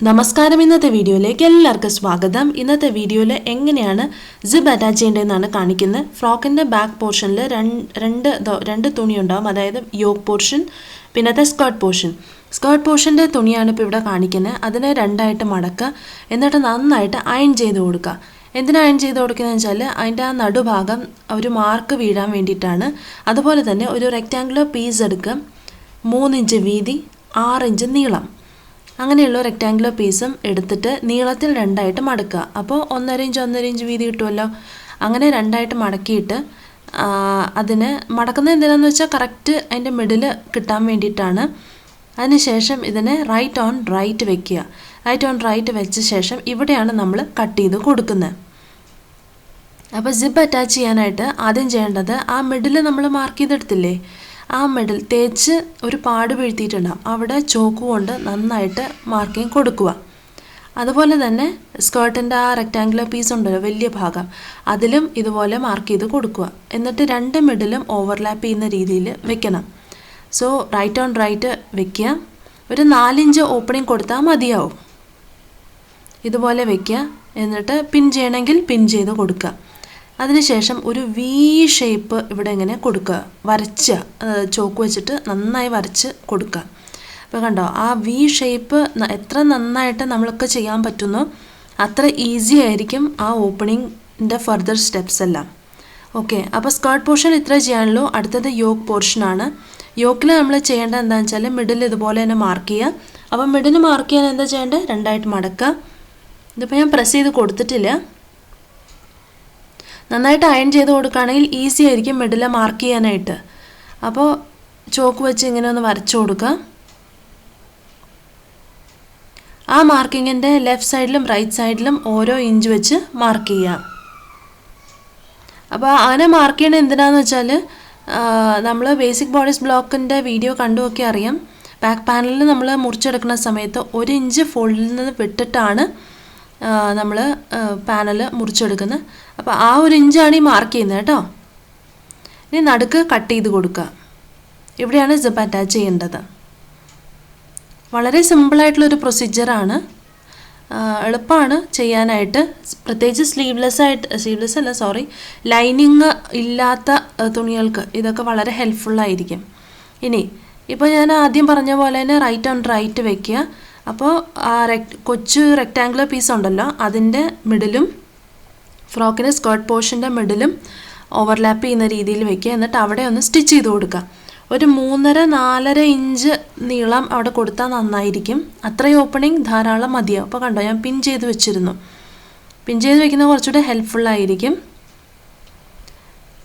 നമസ്കാരം. ഇന്നത്തെ വീഡിയോയിലേക്ക് എല്ലാവർക്കും സ്വാഗതം. ഇന്നത്തെ വീഡിയോയിൽ എങ്ങനെയാണ് സിബ് അറ്റാച്ച് ചെയ്യേണ്ടതെന്നാണ് കാണിക്കുന്നത്. ഫ്രോക്കിൻ്റെ ബാക്ക് പോർഷനിൽ രണ്ട് തുണി ഉണ്ടാവും, അതായത് യോക്ക് പോർഷൻ പിന്നത്തെ സ്കേർട്ട് പോർഷൻ. സ്കേർട്ട് പോർഷൻ്റെ തുണിയാണ് ഇപ്പോൾ ഇവിടെ കാണിക്കുന്നത്. അതിനെ രണ്ടായിട്ട് മടക്കുക, എന്നിട്ട് നന്നായിട്ട് അയൺ ചെയ്ത് കൊടുക്കുക. എന്തിനാണ് അയൺ ചെയ്ത് കൊടുക്കുന്നതെന്ന് വെച്ചാൽ അതിൻ്റെ ആ നടുഭാഗം ഒരു മാർക്ക് വീഴാൻ വേണ്ടിയിട്ടാണ്. അതുപോലെ തന്നെ ഒരു റെക്റ്റാങ്കുലർ പീസ് എടുക്കുക, 3 ഇഞ്ച് വീതി 6 ഇഞ്ച് നീളം, അങ്ങനെയുള്ള റെക്റ്റാങ്കുലർ പീസും എടുത്തിട്ട് നീളത്തിൽ രണ്ടായിട്ട് മടക്കുക. അപ്പോൾ 1.5 ഇഞ്ച് വീതി കിട്ടുമല്ലോ. അങ്ങനെ രണ്ടായിട്ട് മടക്കിയിട്ട് അതിന് മടക്കുന്നത് എന്തിനാണെന്ന് വെച്ചാൽ കറക്റ്റ് അതിൻ്റെ മിഡിൽ കിട്ടാൻ വേണ്ടിയിട്ടാണ്. അതിനുശേഷം ഇതിനെ റൈറ്റ് ഓൺ റൈറ്റ് വെക്കുക. റൈറ്റ് ഓൺ റൈറ്റ് വെച്ച ശേഷം ഇവിടെയാണ് നമ്മൾ കട്ട് ചെയ്ത് കൊടുക്കുന്നത്. അപ്പോൾ സിബ് അറ്റാച്ച് ചെയ്യാനായിട്ട് ആദ്യം ചെയ്യേണ്ടത് ആ മിഡിൽ നമ്മൾ മാർക്ക് ചെയ്തെടുത്തില്ലേ, ആ മിഡിൽ തേച്ച് ഒരു പാട് വീഴ്ത്തിയിട്ടുണ്ടാകും, അവിടെ ചോക്ക് കൊണ്ട് നന്നായിട്ട് മാർക്കിങ് കൊടുക്കുക. അതുപോലെ തന്നെ സ്കേർട്ടിൻ്റെ ആ റെക്റ്റാങ്കുലർ പീസ് ഉണ്ടല്ലോ, വലിയ ഭാഗം, അതിലും ഇതുപോലെ മാർക്ക് ചെയ്ത് കൊടുക്കുക. എന്നിട്ട് രണ്ട് മിഡിലും ഓവർലാപ്പ് ചെയ്യുന്ന രീതിയിൽ വെക്കണം. സോ റൈറ്റ് ഓൺ റൈറ്റ് വെക്കുക. ഒരു 4 ഇഞ്ച് ഓപ്പണിങ് കൊടുത്താൽ മതിയാവും. ഇതുപോലെ വെക്കുക. എന്നിട്ട് പിൻ ചെയ്യണമെങ്കിൽ പിൻ ചെയ്ത് കൊടുക്കുക. അതിനുശേഷം ഒരു വി ഷേപ്പ് ഇവിടെ ഇങ്ങനെ കൊടുക്കുക, വരച്ച് ചോക്ക് വെച്ചിട്ട് നന്നായി വരച്ച് കൊടുക്കുക. അപ്പോൾ കണ്ടോ, ആ വി ഷേപ്പ് എത്ര നന്നായിട്ട് നമ്മൾക്ക് ചെയ്യാൻ പറ്റുന്നോ അത്ര ഈസി ആയിരിക്കും ആ ഓപ്പണിങ്ങിൻ്റെ ഫർദർ സ്റ്റെപ്സ് എല്ലാം. ഓക്കെ, അപ്പോൾ സ്കേർട്ട് പോർഷൻ ഇത്ര ചെയ്യാനുള്ളൂ. അടുത്തത് യോക്ക് പോർഷനാണ്. യോക്കിൽ നമ്മൾ ചെയ്യേണ്ടത് എന്താണെന്ന് വെച്ചാൽ മിഡിൽ ഇതുപോലെ തന്നെ മാർക്ക് ചെയ്യുക. അപ്പോൾ മിഡിൽ മാർക്ക് ചെയ്യാൻ എന്താ ചെയ്യേണ്ടത്, രണ്ടായിട്ട് മടക്കുക. ഇതിപ്പോൾ ഞാൻ പ്രസ് ചെയ്ത് കൊടുത്തിട്ടില്ല. നന്നായിട്ട് അയൺ ചെയ്ത് കൊടുക്കുകയാണെങ്കിൽ ഈസി ആയിരിക്കും മിഡിൽ മാർക്ക് ചെയ്യാനായിട്ട്. അപ്പോൾ ചോക്ക് വെച്ച് ഇങ്ങനെ ഒന്ന് വരച്ചു കൊടുക്കുക. ആ മാർക്കിങ്ങിൻ്റെ ലെഫ്റ്റ് സൈഡിലും റൈറ്റ് സൈഡിലും ഓരോ ഇഞ്ച് വെച്ച് മാർക്ക് ചെയ്യുക. അപ്പോൾ അങ്ങനെ മാർക്ക് ചെയ്യണത് എന്തിനാണെന്ന് വെച്ചാൽ നമ്മൾ ബേസിക് ബോഡീസ് ബ്ലോക്കിൻ്റെ വീഡിയോ കണ്ടു നോക്കി അറിയാം. ബാക്ക് പാനലിൽ നമ്മൾ മുറിച്ചെടുക്കുന്ന സമയത്ത് 1 ഇഞ്ച് ഫോൾഡിൽ നിന്ന് വിട്ടിട്ടാണ് നമ്മൾ പാനൽ മുറിച്ചെടുക്കുന്നത്. അപ്പോൾ ആ 1 ഇഞ്ചാണ് ഈ മാർക്ക് ചെയ്യുന്നത് കേട്ടോ. ഇനി നടുക്ക് കട്ട് ചെയ്ത് കൊടുക്കുക. ഇവിടെയാണ് സിബ് അറ്റാച്ച് ചെയ്യേണ്ടത്. വളരെ സിമ്പിളായിട്ടുള്ളൊരു പ്രൊസീജിയറാണ്, എളുപ്പമാണ് ചെയ്യാനായിട്ട്. പ്രത്യേകിച്ച് ലൈനിങ് ഇല്ലാത്ത തുണികൾക്ക് ഇതൊക്കെ വളരെ ഹെൽപ്ഫുള്ളായിരിക്കും. ഇനി ഇപ്പോൾ ഞാൻ ആദ്യം പറഞ്ഞ പോലെ തന്നെ റൈറ്റ് ഓൺ റൈറ്റ് വയ്ക്കുക. അപ്പോൾ ആ കൊച്ചു റെക്റ്റാങ്കുലർ പീസ് ഉണ്ടല്ലോ, അതിൻ്റെ മിഡിലും ഫ്രോക്കിൻ്റെ സ്കേർട്ട് പോർഷൻ്റെ മിഡിലും ഓവർലാപ്പ് ചെയ്യുന്ന രീതിയിൽ വയ്ക്കുക. എന്നിട്ട് അവിടെ ഒന്ന് സ്റ്റിച്ച് ചെയ്ത് കൊടുക്കുക. ഒരു 3.5-4 ഇഞ്ച് നീളം അവിടെ കൊടുത്താൽ നന്നായിരിക്കും. അത്രയും ഓപ്പണിങ് ധാരാളം മതിയാവും. അപ്പോൾ കണ്ടോ, ഞാൻ പിൻ ചെയ്ത് വെച്ചിരുന്നു. പിൻ ചെയ്ത് വെക്കുന്നത് കുറച്ചുകൂടെ ഹെൽപ്ഫുള്ളായിരിക്കും.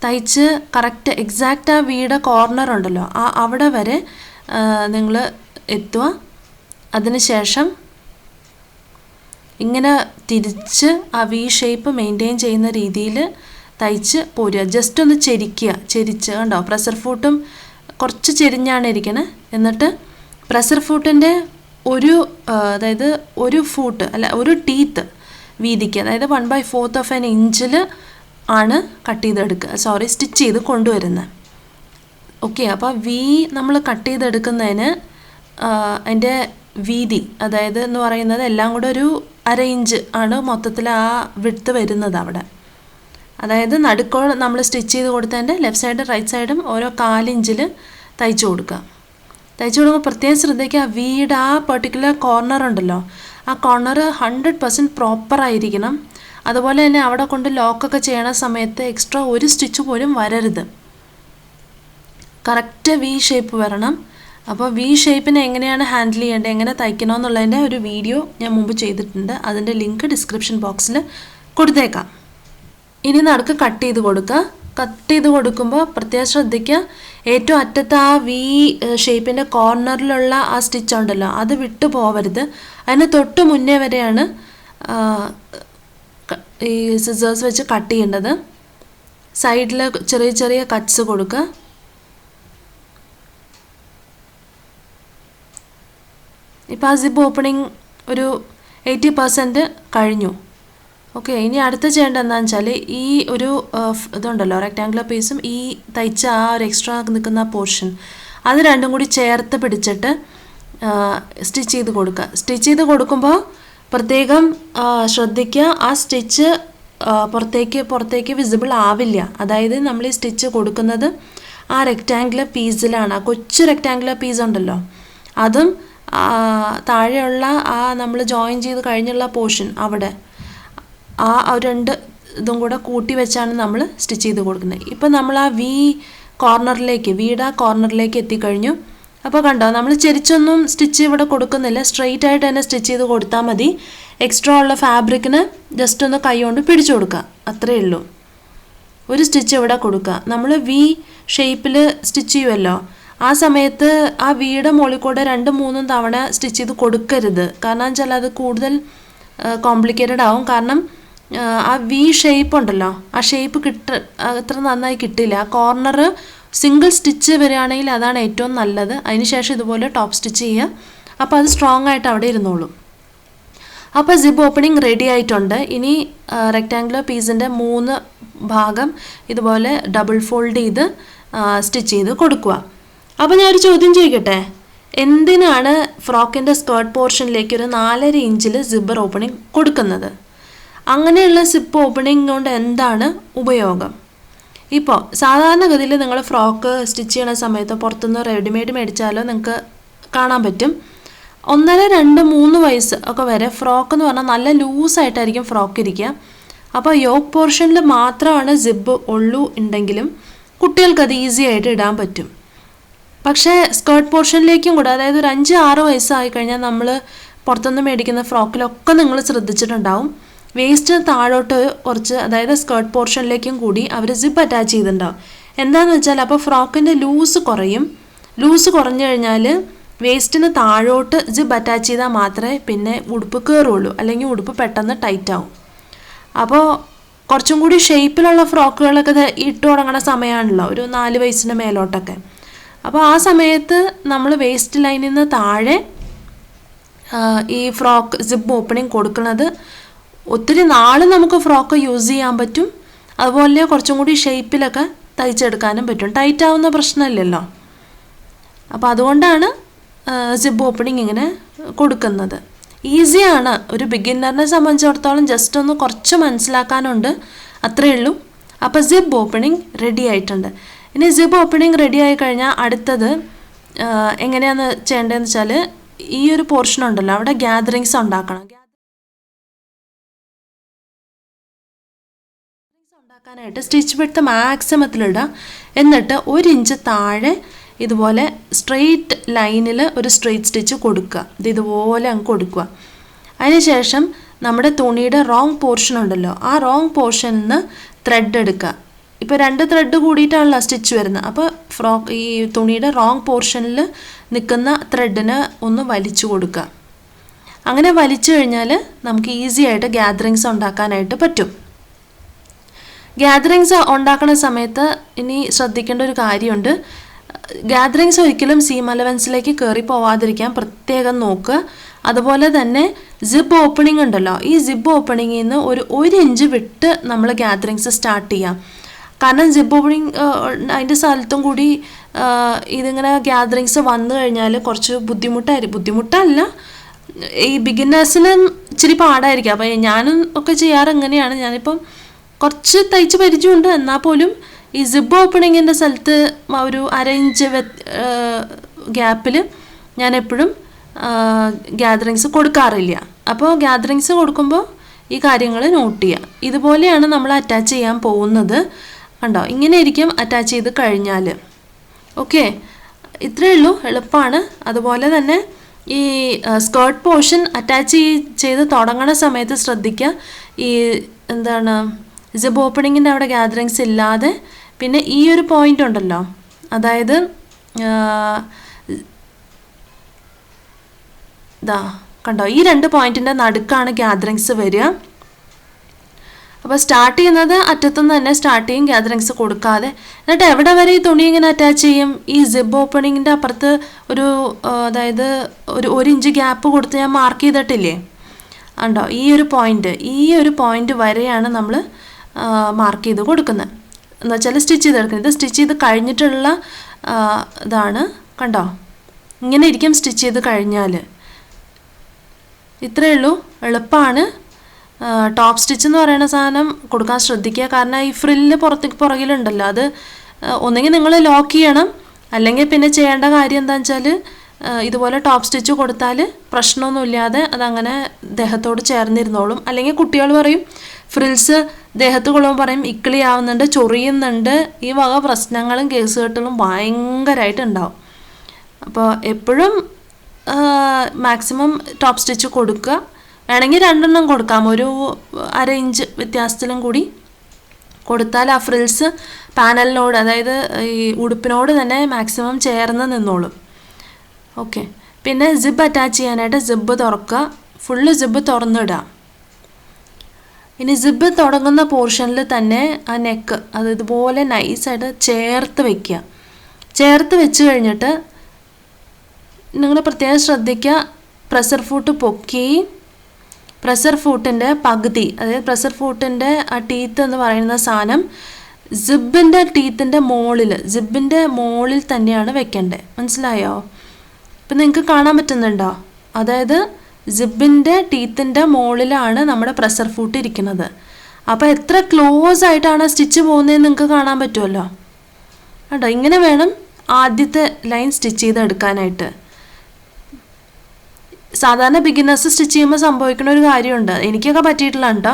തയ്ച്ച് കറക്റ്റ് എക്സാക്റ്റ് ആ വീട് കോർണർ ഉണ്ടല്ലോ, അവിടെ വരെ നിങ്ങൾ എത്തുക. അതിനുശേഷം ഇങ്ങനെ തിരിച്ച് ആ വി ഷേപ്പ് മെയിൻറ്റെയിൻ ചെയ്യുന്ന രീതിയിൽ തയ്ച്ച് പോരുക. ജസ്റ്റ് ഒന്ന് ചെരിച്ച് കണ്ടോ, പ്രഷർ ഫൂട്ടും കുറച്ച് ചെരിഞ്ഞാണ് ഇരിക്കണേ. എന്നിട്ട് പ്രഷർ ഫൂട്ടിൻ്റെ ഒരു ഫൂട്ട് അല്ല, ഒരു ടീത്ത് വീതിക്ക്, അതായത് 1/4 ഇഞ്ചിൽ ആണ് കട്ട് ചെയ്തെടുക്കുക, സ്റ്റിച്ച് ചെയ്ത് കൊണ്ടുവരുന്നത്. ഓക്കെ, അപ്പോൾ വി നമ്മൾ കട്ട് ചെയ്തെടുക്കുന്നതിന് അതിൻ്റെ വീതി, അതായത് എന്ന് പറയുന്നത് എല്ലാം കൂടെ ഒരു 1/2 ഇഞ്ച് ആണ് മൊത്തത്തിൽ ആ വിഡ്ത്ത് വരുന്നത് അവിടെ. അതായത് നടുക്കോൾ നമ്മൾ സ്റ്റിച്ച് ചെയ്ത് കൊടുത്തതിൻ്റെ ലെഫ്റ്റ് സൈഡും റൈറ്റ് സൈഡും ഓരോ 4 ഇഞ്ചിൽ തയ്ച്ചു കൊടുക്കുക. തയ്ച്ചു കൊടുക്കുമ്പോൾ പ്രത്യേകം ശ്രദ്ധിക്കുക, വീട് ആ പെർട്ടിക്കുലർ കോർണർ ഉണ്ടല്ലോ, ആ കോർണർ 100% പ്രോപ്പറായിരിക്കണം. അതുപോലെ തന്നെ അവിടെ കൊണ്ട് ലോക്കൊക്കെ ചെയ്യണ സമയത്ത് എക്സ്ട്രാ ഒരു സ്റ്റിച്ച് പോലും വരരുത്. കറക്റ്റ് വി ഷേപ്പ് വരണം. അപ്പോൾ വി ഷേപ്പിനെ എങ്ങനെയാണ് ഹാൻഡിൽ ചെയ്യേണ്ടത്, എങ്ങനെ തയ്ക്കണമെന്നുള്ളതിൻ്റെ ഒരു വീഡിയോ ഞാൻ മുമ്പ് ചെയ്തിട്ടുണ്ട്. അതിൻ്റെ ലിങ്ക് ഡിസ്ക്രിപ്ഷൻ ബോക്സിൽ കൊടുത്തേക്കാം. ഇനി നടുക്ക് കട്ട് ചെയ്ത് കൊടുക്കുക. കട്ട് ചെയ്ത് കൊടുക്കുമ്പോൾ പ്രത്യേകം ശ്രദ്ധിക്കുക, ഏറ്റവും അറ്റത്ത് ആ വി ഷേപ്പിൻ്റെ കോർണറിലുള്ള ആ സ്റ്റിച്ച് ഉണ്ടല്ലോ, അത് വിട്ടു പോവരുത്. അതിന് തൊട്ട് മുന്നേ വരെയാണ് ഈ സിസേഴ്സ് വെച്ച് കട്ട് ചെയ്യേണ്ടത്. സൈഡിൽ ചെറിയ ചെറിയ കട്ട്സ് കൊടുക്കുക. ഇപ്പോൾ ആ സിബ് ഓപ്പണിങ് ഒരു 80% കഴിഞ്ഞു. ഓക്കെ, ഇനി അടുത്ത് ചെയ്യേണ്ടത് എന്താണെന്ന് വെച്ചാൽ ഈ ഒരു ഇതുണ്ടല്ലോ റെക്റ്റാങ്കുലർ പീസും ഈ തയ്ച്ച ആ ഒരു എക്സ്ട്രാ നിൽക്കുന്ന പോർഷൻ, അത് രണ്ടും കൂടി ചേർത്ത് പിടിച്ചിട്ട് സ്റ്റിച്ച് ചെയ്ത് കൊടുക്കുക. സ്റ്റിച്ച് ചെയ്ത് കൊടുക്കുമ്പോൾ പ്രത്യേകം ശ്രദ്ധിക്കുക, ആ സ്റ്റിച്ച് പുറത്തേക്ക് വിസിബിൾ ആവില്ല. അതായത് നമ്മൾ ഈ സ്റ്റിച്ച് കൊടുക്കുന്നത് ആ റെക്റ്റാങ്കുലർ പീസിലാണ്, ആ കൊച്ചു റെക്റ്റാങ്കുലർ പീസ് ഉണ്ടല്ലോ, അതും താഴെയുള്ള ആ നമ്മൾ ജോയിൻ ചെയ്ത് കഴിഞ്ഞുള്ള പോർഷൻ അവിടെ ആ രണ്ട് ഇതും കൂടെ കൂട്ടി വെച്ചാണ് നമ്മൾ സ്റ്റിച്ച് ചെയ്ത് കൊടുക്കുന്നത്. ഇപ്പം നമ്മൾ ആ വീയുടെ കോർണറിലേക്ക് എത്തിക്കഴിഞ്ഞു. അപ്പോൾ കണ്ടോ, നമ്മൾ ചെരിച്ചൊന്നും സ്റ്റിച്ച് ഇവിടെ കൊടുക്കുന്നില്ല, സ്ട്രെയിറ്റ് ആയിട്ട് തന്നെ സ്റ്റിച്ച് ചെയ്ത് കൊടുത്താൽ മതി. എക്സ്ട്രാ ഉള്ള ഫാബ്രിക്കിന് ജസ്റ്റ് ഒന്ന് കൈ കൊണ്ട് പിടിച്ചു കൊടുക്കുക, അത്രയേ ഉള്ളൂ. ഒരു സ്റ്റിച്ച് ഇവിടെ കൊടുക്കുക. നമ്മൾ ഷേപ്പിൽ സ്റ്റിച്ച് ചെയ്യുമല്ലോ, ആ സമയത്ത് ആ വീയുടെ മുകളിൽ കൂടെ 2-3 തവണ സ്റ്റിച്ച് ചെയ്ത് കൊടുക്കരുത്. കാരണം വെച്ചാൽ അത് കൂടുതൽ കോംപ്ലിക്കേറ്റഡ് ആവും. കാരണം ആ ഷേപ്പ് ഉണ്ടല്ലോ, ആ ഷേപ്പ് അത്ര നന്നായി കിട്ടില്ല. ആ കോർണർ സിംഗിൾ സ്റ്റിച്ച് വരികയാണെങ്കിൽ അതാണ് ഏറ്റവും നല്ലത്. അതിനുശേഷം ഇതുപോലെ ടോപ്പ് സ്റ്റിച്ച് ചെയ്യുക. അപ്പോൾ അത് സ്ട്രോങ് ആയിട്ട് അവിടെ ഇരുന്നോളും. അപ്പോൾ സിബ് ഓപ്പണിംഗ് റെഡി ആയിട്ടുണ്ട്. ഇനി റെക്റ്റാങ്കുലർ പീസിൻ്റെ 3 ഭാഗം ഇതുപോലെ ഡബിൾ ഫോൾഡ് ചെയ്ത് സ്റ്റിച്ച് ചെയ്ത് കൊടുക്കുക. അപ്പോൾ ഞാനൊരു ചോദ്യം ചോദിക്കട്ടെ, എന്തിനാണ് ഫ്രോക്കിൻ്റെ സ്കേർട്ട് പോർഷനിലേക്ക് ഒരു 4.5 ഇഞ്ചിൽ സിബ്ബർ ഓപ്പണിംഗ് കൊടുക്കുന്നത്? അങ്ങനെയുള്ള സിപ്പ് ഓപ്പണിംഗ് കൊണ്ട് എന്താണ് ഉപയോഗം? ഇപ്പോൾ സാധാരണഗതിയിൽ നിങ്ങൾ ഫ്രോക്ക് സ്റ്റിച്ച് ചെയ്യുന്ന സമയത്ത് പുറത്തുനിന്ന് റെഡിമെയ്ഡ് മേടിച്ചാലോ നിങ്ങൾക്ക് കാണാൻ പറ്റും, 1.5, 2, 3 വയസ്സ് ഒക്കെ വരെ ഫ്രോക്ക് എന്ന് പറഞ്ഞാൽ നല്ല ലൂസായിട്ടായിരിക്കും ഫ്രോക്ക് ഇരിക്കുക. അപ്പോൾ യോക്ക് പോർഷനിൽ മാത്രമാണ് സിബ് ഉണ്ടെങ്കിലും കുട്ടികൾക്കത് ഈസി ആയിട്ട് ഇടാൻ പറ്റും. പക്ഷേ സ്കേർട്ട് പോർഷനിലേക്കും കൂടെ, അതായത് ഒരു 5-6 വയസ്സായി കഴിഞ്ഞാൽ നമ്മൾ പുറത്തുനിന്ന് മേടിക്കുന്ന ഫ്രോക്കിലൊക്കെ നിങ്ങൾ ശ്രദ്ധിച്ചിട്ടുണ്ടാവും, വേസ്റ്റിന് താഴോട്ട് കുറച്ച്, അതായത് സ്കേർട്ട് പോർഷനിലേക്കും കൂടി അവർ സിബ് അറ്റാച്ച് ചെയ്തിട്ടുണ്ടാവും. എന്താണെന്ന് വെച്ചാൽ അപ്പോൾ ഫ്രോക്കിൻ്റെ ലൂസ് കുറയും. ലൂസ് കുറഞ്ഞു കഴിഞ്ഞാൽ വേസ്റ്റിന് താഴോട്ട് സിബ് അറ്റാച്ച് ചെയ്താൽ മാത്രമേ പിന്നെ ഉടുപ്പ് കയറുള്ളൂ, അല്ലെങ്കിൽ ഉടുപ്പ് പെട്ടെന്ന് ടൈറ്റ് ആവും. അപ്പോൾ കുറച്ചും കൂടി ഷേപ്പിലുള്ള ഫ്രോക്കുകളൊക്കെ ഇട്ട് തുടങ്ങുന്ന സമയമാണല്ലോ, ഒരു 4 വയസ്സിന് മേലോട്ടൊക്കെ. അപ്പോൾ ആ സമയത്ത് നമ്മൾ വേസ്റ്റ് ലൈനിൽ നിന്ന് താഴെ ഈ ഫ്രോക്ക് സിബ് ഓപ്പണിംഗ് കൊടുക്കുന്നത് ഒത്തിരി നാൾ നമുക്ക് ഫ്രോക്ക് യൂസ് ചെയ്യാൻ പറ്റും. അതുപോലെ കുറച്ചും കൂടി ഷേപ്പിലൊക്കെ തയ്ച്ചെടുക്കാനും പറ്റും, ടൈറ്റ് ആവുന്ന പ്രശ്നമില്ലല്ലോ. അപ്പോൾ അതുകൊണ്ടാണ് സിബ് ഓപ്പണിംഗ് ഇങ്ങനെ കൊടുക്കുന്നത്. ഈസിയാണ്, ഒരു ബിഗിന്നറിനെ സംബന്ധിച്ചിടത്തോളം ജസ്റ്റ് ഒന്ന് കുറച്ച് മനസ്സിലാക്കാനുണ്ട്, അത്രയേ ഉള്ളൂ. അപ്പോൾ സിബ് ഓപ്പണിംഗ് റെഡി ആയിട്ടുണ്ട്. ഇനി സിബ് ഓപ്പണിംഗ് റെഡി ആയി കഴിഞ്ഞാൽ അടുത്തത് എങ്ങനെയാണെന്ന് ചെയ്യേണ്ടതെന്ന് വെച്ചാൽ, ഈ ഒരു പോർഷൻ ഉണ്ടല്ലോ അവിടെ ഗ്യാതറിങ്സ് ഉണ്ടാക്കണം. ഉണ്ടാക്കാനായിട്ട് സ്റ്റിച്ച് വിഡ്ത്ത് മാക്സിമത്തിലിടുക. എന്നിട്ട് 1 ഇഞ്ച് താഴെ ഇതുപോലെ സ്ട്രെയിറ്റ് ലൈനിൽ ഒരു സ്ട്രെയിറ്റ് സ്റ്റിച്ച് കൊടുക്കുക. ഇതുപോലെ അങ്ങ് കൊടുക്കുക. അതിനുശേഷം നമ്മുടെ തുണിയുടെ റോങ് പോർഷൻ ഉണ്ടല്ലോ, ആ റോങ് പോർഷനിൽ നിന്ന് ത്രെഡ് എടുക്കുക. ഇപ്പോൾ 2 ത്രെഡ് കൂടിയിട്ടാണല്ലോ സ്റ്റിച്ച് വരുന്നത്. അപ്പോൾ ഈ തുണിയുടെ റോങ് പോർഷനിൽ നിൽക്കുന്ന ത്രെഡിന് ഒന്ന് വലിച്ചു കൊടുക്കുക. അങ്ങനെ വലിച്ചു കഴിഞ്ഞാൽ നമുക്ക് ഈസി ആയിട്ട് ഗ്യാതറിങ്സ് ഉണ്ടാക്കാനായിട്ട് പറ്റും. ഗ്യാതറിങ്സ് ഉണ്ടാക്കുന്ന സമയത്ത് ഇനി ശ്രദ്ധിക്കേണ്ട ഒരു കാര്യമുണ്ട്. ഗ്യാതറിങ്സ് ഒരിക്കലും സീം അലവൻസിലേക്ക് കയറി പോവാതിരിക്കാൻ പ്രത്യേകം നോക്കുക. അതുപോലെ തന്നെ സിബ് ഓപ്പണിംഗ് ഉണ്ടല്ലോ, ഈ സിബ് ഓപ്പണിങ്ങിൽ നിന്ന് ഒരു 1 ഇഞ്ച് വിട്ട് നമ്മൾ ഗ്യാതറിങ്സ് സ്റ്റാർട്ട് ചെയ്യാം. കാരണം സിബ് ഓപ്പണിംഗ് അതിൻ്റെ സ്ഥലത്തും കൂടി ഇതിങ്ങനെ ഗ്യാതറിങ്സ് വന്നു കഴിഞ്ഞാൽ കുറച്ച് ബുദ്ധിമുട്ടല്ല, ഈ ബിഗിനേഴ്സിന് ഇച്ചിരി പാടായിരിക്കും. അപ്പോൾ ഞാനും ഒക്കെ ചെയ്യാറ് എങ്ങനെയാണ്, ഞാനിപ്പം കുറച്ച് തയ്ച്ച് പരിചയമുണ്ട്, എന്നാൽ പോലും ഈ സിബ് ഓപ്പണിങ്ങിൻ്റെ സ്ഥലത്ത് ഒരു 1/2 ഇഞ്ച് ഗ്യാപ്പിൽ ഞാൻ എപ്പോഴും ഗ്യാതറിങ്സ് കൊടുക്കാറില്ല. അപ്പോൾ ഗ്യാതറിങ്സ് കൊടുക്കുമ്പോൾ ഈ കാര്യങ്ങൾ നോട്ട് ചെയ്യുക. ഇതുപോലെയാണ് നമ്മൾ അറ്റാച്ച് ചെയ്യാൻ പോകുന്നത്. കണ്ടോ, ഇങ്ങനെ ആയിരിക്കും അറ്റാച്ച് ചെയ്ത് കഴിഞ്ഞാൽ. ഓക്കെ, ഇത്രയേ ഉള്ളൂ, എളുപ്പമാണ്. അതുപോലെ തന്നെ ഈ സ്കേർട്ട് പോർഷൻ അറ്റാച്ച് ചെയ്ത് തുടങ്ങുന്ന സമയത്ത് ശ്രദ്ധിക്കുക, ഈ സിബ് ഓപ്പണിങ്ങിൻ്റെ അവിടെ ഗ്യാതറിങ്സ് ഇല്ലാതെ പിന്നെ ഈ ഒരു പോയിൻ്റ് ഉണ്ടല്ലോ, അതായത് കണ്ടോ, ഈ 2 പോയിൻറ്റിൻ്റെ നടുക്കാണ് ഗ്യാതറിങ്സ് വരിക. അപ്പോൾ സ്റ്റാർട്ട് ചെയ്യുന്നത് അറ്റത്തുനിന്ന് തന്നെ സ്റ്റാർട്ട് ചെയ്യും, ഗ്യാതറിങ്സ് കൊടുക്കാതെ. എന്നിട്ട് എവിടെ വരെ ഈ തുണി ഇങ്ങനെ അറ്റാച്ച് ചെയ്യും, ഈ സിബ് ഓപ്പണിങ്ങിൻ്റെ അപ്പുറത്ത് അതായത് ഒരു 1 ഇഞ്ച് ഗ്യാപ്പ് കൊടുത്ത് ഞാൻ മാർക്ക് ചെയ്തിട്ടില്ലേ, ഉണ്ടോ, ഈ ഒരു പോയിൻ്റ് വരെയാണ് നമ്മൾ മാർക്ക് ചെയ്ത് കൊടുക്കുന്നത്. എന്ന് വെച്ചാൽ സ്റ്റിച്ച് ചെയ്തെടുക്കുന്നത്. ഇത് സ്റ്റിച്ച് ചെയ്ത് കഴിഞ്ഞിട്ടുള്ള ഇതാണ്, കണ്ടോ, ഇങ്ങനെ ഇരിക്കും സ്റ്റിച്ച് ചെയ്ത് കഴിഞ്ഞാൽ. ഇത്രയേ ഉള്ളൂ, എളുപ്പമാണ്. ടോപ്പ് സ്റ്റിച്ച് എന്ന് പറയുന്ന സാധനം കൊടുക്കാൻ ശ്രദ്ധിക്കുക. കാരണം ഈ ഫ്രില്ല് പുറകിലുണ്ടല്ലോ, അത് ഒന്നെങ്കിൽ നിങ്ങൾ ലോക്ക് ചെയ്യണം, അല്ലെങ്കിൽ പിന്നെ ചെയ്യേണ്ട കാര്യം എന്താണെന്ന് വെച്ചാൽ ഇതുപോലെ ടോപ്പ് സ്റ്റിച്ച് കൊടുത്താൽ പ്രശ്നമൊന്നുമില്ലാതെ അതങ്ങനെ ദേഹത്തോട് ചേർന്നിരുന്നോളും. അല്ലെങ്കിൽ കുട്ടികൾ പറയും ഫ്രിൽസ് ദേഹത്ത് കൊള്ളുമ്പോൾ പറയും ഇക്കിളി ആവുന്നുണ്ട്, ചൊറിയുന്നുണ്ട്, ഈ വക പ്രശ്നങ്ങളും കേസുകെട്ടുകളും ഭയങ്കരമായിട്ട് ഉണ്ടാവും. അപ്പോൾ എപ്പോഴും മാക്സിമം ടോപ്പ് സ്റ്റിച്ച് കൊടുക്കുക. വേണമെങ്കിൽ 2 എണ്ണം കൊടുക്കാം, ഒരു അര ഇഞ്ച് വ്യത്യാസത്തിലും കൂടി കൊടുത്താൽ ആ ഫ്രിൽസ് പാനലിനോട്, അതായത് ഈ ഉടുപ്പിനോട് തന്നെ മാക്സിമം ചേർന്ന് നിന്നോളും. ഓക്കെ. പിന്നെ സിബ് അറ്റാച്ച് ചെയ്യാനായിട്ട് സിബ് തുറക്കുക, ഫുള്ള് സിബ് തുറന്നിടാം. ഇനി സിബ് തുടങ്ങുന്ന പോർഷനിൽ തന്നെ ആ നെക്ക് അത് ഇതുപോലെ നൈസായിട്ട് ചേർത്ത് വയ്ക്കുക. ചേർത്ത് വെച്ച് കഴിഞ്ഞിട്ട് നിങ്ങൾ പ്രത്യേകം ശ്രദ്ധിക്കുക, പ്രഷർ ഫൂട്ട് പൊക്കി പ്രഷർ ഫൂട്ടിൻ്റെ പകുതി, അതായത് പ്രഷർ ഫൂട്ടിൻ്റെ ആ ടീത്ത് എന്ന് പറയുന്ന സാധനം സിബിൻ്റെ ടീത്തിൻ്റെ സിബിൻ്റെ മുകളിൽ തന്നെയാണ് വെക്കേണ്ടത്. മനസ്സിലായോ? ഇപ്പം നിങ്ങൾക്ക് കാണാൻ പറ്റുന്നുണ്ടോ? അതായത് സിബിൻ്റെ ടീത്തിൻ്റെ മുകളിലാണ് നമ്മുടെ പ്രഷർ ഫൂട്ട് ഇരിക്കുന്നത്. അപ്പോൾ എത്ര ക്ലോസ് ആയിട്ടാണ് സ്റ്റിച്ച് പോകുന്നതെന്ന് നിങ്ങൾക്ക് കാണാൻ പറ്റുമല്ലോ. കേട്ടോ, ഇങ്ങനെ വേണം ആദ്യത്തെ ലൈൻ സ്റ്റിച്ച് ചെയ്തെടുക്കാനായിട്ട്. സാധാരണ ബിഗിനേഴ്സ് സ്റ്റിച്ച് ചെയ്യുമ്പോൾ സംഭവിക്കുന്ന ഒരു കാര്യമുണ്ട്, എനിക്കൊക്കെ പറ്റിയിട്ടില്ല കേട്ടോ.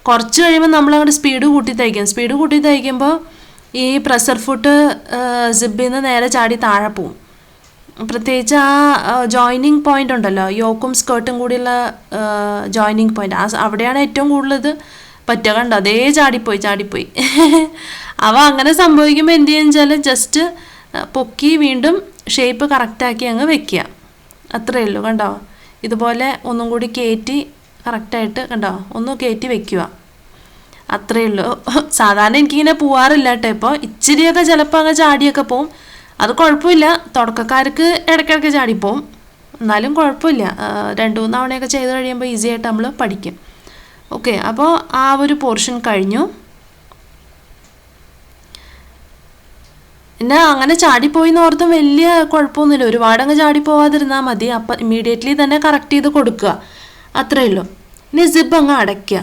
കുറച്ച് കഴിയുമ്പോൾ നമ്മളങ്ങോട്ട് സ്പീഡ് കൂട്ടി തയ്ക്കുമ്പോൾ ഈ പ്രഷർ ഫുട്ട് സിബിൽ നിന്ന് നേരെ ചാടി താഴെ പോവും. പ്രത്യേകിച്ച് ആ ജോയിനിങ് പോയിൻ്റ് ഉണ്ടല്ലോ, യോക്കും സ്കേർട്ടും കൂടിയുള്ള ജോയിനിങ് പോയിൻ്റ്, അവിടെയാണ് ഏറ്റവും കൂടുതൽ പറ്റുക. കണ്ടോ, അതേ ചാടിപ്പോയി. അവ അങ്ങനെ സംഭവിക്കുമ്പോൾ എന്ത് ചെയ്യുക വെച്ചാൽ ജസ്റ്റ് പൊക്കി വീണ്ടും ഷേപ്പ് കറക്റ്റാക്കി അങ്ങ് വെക്കുക. അത്രയേ ഉള്ളൂ. കണ്ടോ, ഇതുപോലെ ഒന്നും കൂടി കയറ്റി കറക്റ്റായിട്ട് കണ്ടോ ഒന്ന് കയറ്റി വെക്കുക. അത്രയേ ഉള്ളൂ. സാധാരണ എനിക്കിങ്ങനെ പോവാറില്ല കേട്ടോ. ഇപ്പോൾ ഇച്ചിരിയൊക്കെ ചിലപ്പോൾ അങ്ങ് ചാടിയൊക്കെ പോവും, അത് കുഴപ്പമില്ല. തുടക്കക്കാർക്ക് ഇടയ്ക്കിടയ്ക്ക് ചാടിപ്പോവും, എന്നാലും കുഴപ്പമില്ല. 2-3 തവണയൊക്കെ ചെയ്ത് കഴിയുമ്പോൾ ഈസി ആയിട്ട് നമ്മൾ പഠിക്കും. ഓക്കെ, അപ്പോൾ ആ ഒരു പോർഷൻ കഴിഞ്ഞു. പിന്നെ അങ്ങനെ ചാടിപ്പോയി എന്ന് ഓർത്തും വലിയ കുഴപ്പമൊന്നുമില്ല, ഒരുപാടങ്ങ് ചാടിപ്പോവാതിരുന്നാൽ മതി. അപ്പം ഇമ്മീഡിയറ്റ്ലി തന്നെ കറക്റ്റ് ചെയ്ത് കൊടുക്കുക, അത്രയേ ഉള്ളൂ. ഇനി സിബ് അങ്ങ് അടയ്ക്കുക.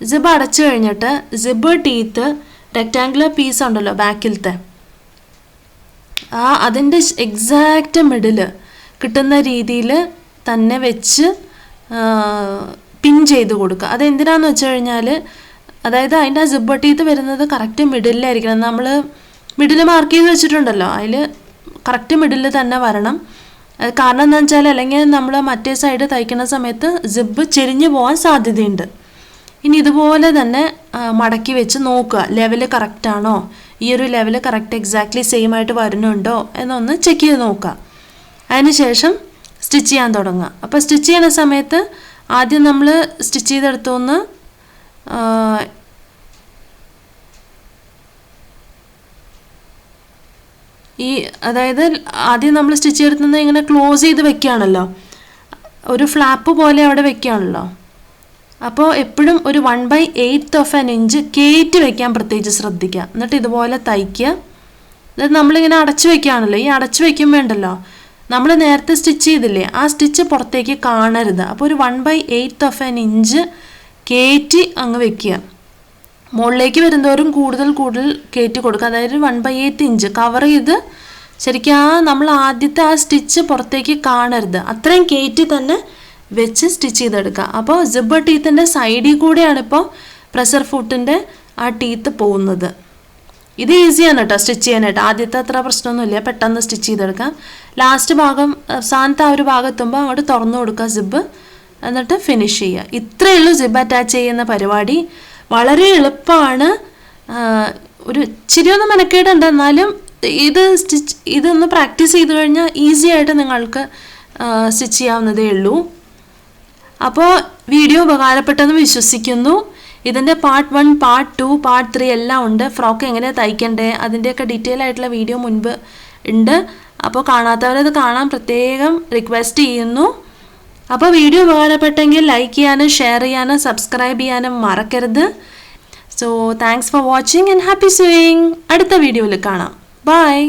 സിബ് അടച്ചു കഴിഞ്ഞിട്ട് സിബ് ടീത്ത് റെക്റ്റാങ്കുലർ പീസ് ഉണ്ടല്ലോ ബാക്കിലത്തെ, അതിൻ്റെ എക്സാക്റ്റ് മിഡിൽ കിട്ടുന്ന രീതിയിൽ തന്നെ വെച്ച് പിൻ ചെയ്ത് കൊടുക്കുക. അതെന്തിനാന്ന് വെച്ച് കഴിഞ്ഞാൽ, അതായത് അതിൻ്റെ ആ സിബ് ടീത്ത് വരുന്നത് കറക്റ്റ് മിഡിലായിരിക്കണം. നമ്മൾ മിഡിൽ മാർക്ക് ചെയ്ത് വെച്ചിട്ടുണ്ടല്ലോ, അതിൽ കറക്റ്റ് മിഡിൽ തന്നെ വരണം. കാരണം എന്താണെന്ന് വെച്ചാൽ അല്ലെങ്കിൽ നമ്മൾ മറ്റേ സൈഡ് തയ്ക്കുന്ന സമയത്ത് സിബ് ചെരിഞ്ഞു പോകാൻ സാധ്യതയുണ്ട്. ഇനി ഇതുപോലെ തന്നെ മടക്കി വെച്ച് നോക്കുക, ലെവൽ കറക്റ്റാണോ, ഈ ഒരു ലെവൽ കറക്റ്റ് എക്സാക്ട്ലി സെയിം ആയിട്ട് വരുന്നുണ്ടോ എന്നൊന്ന് ചെക്ക് ചെയ്ത് നോക്കുക. അതിനുശേഷം സ്റ്റിച്ച് ചെയ്യാൻ തുടങ്ങുക. അപ്പോൾ സ്റ്റിച്ച് ചെയ്യുന്ന സമയത്ത് ആദ്യം നമ്മൾ സ്റ്റിച്ച് ചെയ്തെടുത്തൊന്ന് അതായത് ആദ്യം നമ്മൾ സ്റ്റിച്ച് ചെയ്തെടുത്തുന്നത് ഇങ്ങനെ ക്ലോസ് ചെയ്ത് വെക്കുകയാണല്ലോ, ഒരു ഫ്ലാപ്പ് പോലെ അവിടെ വെക്കുകയാണല്ലോ. അപ്പോൾ എപ്പോഴും ഒരു 1/8 ഇഞ്ച് കയറ്റി വെക്കാൻ പ്രത്യേകിച്ച് ശ്രദ്ധിക്കുക. എന്നിട്ട് ഇതുപോലെ തയ്ക്കുക. അതായത് നമ്മളിങ്ങനെ അടച്ചു വെക്കുകയാണല്ലോ, ഈ അടച്ചു വെക്കുമ്പോൾ ഉണ്ടല്ലോ നമ്മൾ നേരത്തെ സ്റ്റിച്ച് ചെയ്തില്ലേ, ആ സ്റ്റിച്ച് പുറത്തേക്ക് കാണരുത്. അപ്പോൾ ഒരു 1/8 ഇഞ്ച് കയറ്റി അങ്ങ് വെക്കുക. മുകളിലേക്ക് വരുന്നവരും കൂടുതൽ കയറ്റി കൊടുക്കുക. അതായത് 1/8 ഇഞ്ച് കവർ ചെയ്ത് ശരിക്കും നമ്മൾ ആദ്യത്തെ ആ സ്റ്റിച്ച് പുറത്തേക്ക് കാണരുത്, അത്രയും കയറ്റി തന്നെ വെച്ച് സ്റ്റിച്ച് ചെയ്തെടുക്കുക. അപ്പോൾ സിബ് ടീത്തിൻ്റെ സൈഡിൽ കൂടെയാണ് ഇപ്പോൾ പ്രഷർ ഫുട്ടിൻ്റെ ആ ടീത്ത് പോകുന്നത്. ഇത് ഈസിയാണ് കേട്ടോ സ്റ്റിച്ച് ചെയ്യാനായിട്ട്. ആദ്യത്തെ അത്ര പ്രശ്നമൊന്നുമില്ല, പെട്ടെന്ന് സ്റ്റിച്ച് ചെയ്തെടുക്കാം. ലാസ്റ്റ് ഭാഗം അവസാനത്തെ ആ ഒരു ഭാഗം എത്തുമ്പോൾ അങ്ങോട്ട് തുറന്നു കൊടുക്കുക സിബ്, എന്നിട്ട് ഫിനിഷ് ചെയ്യുക. ഇത്രയേ ഉള്ളൂ സിബ് അറ്റാച്ച് ചെയ്യുന്ന പരിപാടി. വളരെ എളുപ്പമാണ്. ഒരു ഇച്ചിരിയൊന്നും മെനക്കേടുണ്ട്, എന്നാലും ഇതൊന്ന് പ്രാക്ടീസ് ചെയ്ത് കഴിഞ്ഞാൽ ഈസി ആയിട്ട് നിങ്ങൾക്ക് സ്റ്റിച്ച് ചെയ്യാവുന്നതേ ഉള്ളൂ. അപ്പോൾ വീഡിയോ ഉപകാരപ്പെട്ടെന്ന് വിശ്വസിക്കുന്നു. ഇതിൻ്റെ പാർട്ട് 1, പാർട്ട് 2, പാർട്ട് 3 എല്ലാം ഉണ്ട്. ഫ്രോക്ക് എങ്ങനെ തയ്ക്കണ്ടേ അതിൻ്റെയൊക്കെ ഡീറ്റെയിൽ ആയിട്ടുള്ള വീഡിയോ മുൻപ് ഉണ്ട്. അപ്പോൾ കാണാത്തവരത് കാണാൻ പ്രത്യേകം റിക്വസ്റ്റ് ചെയ്യുന്നു. അപ്പോൾ വീഡിയോ ഉപകാരപ്പെട്ടെങ്കിൽ ലൈക്ക് ചെയ്യാനും ഷെയർ ചെയ്യാനും സബ്സ്ക്രൈബ് ചെയ്യാനും മറക്കരുത്. So thanks for watching and happy swing. അടുത്ത വീഡിയോയിൽ കാണാം. ബൈ.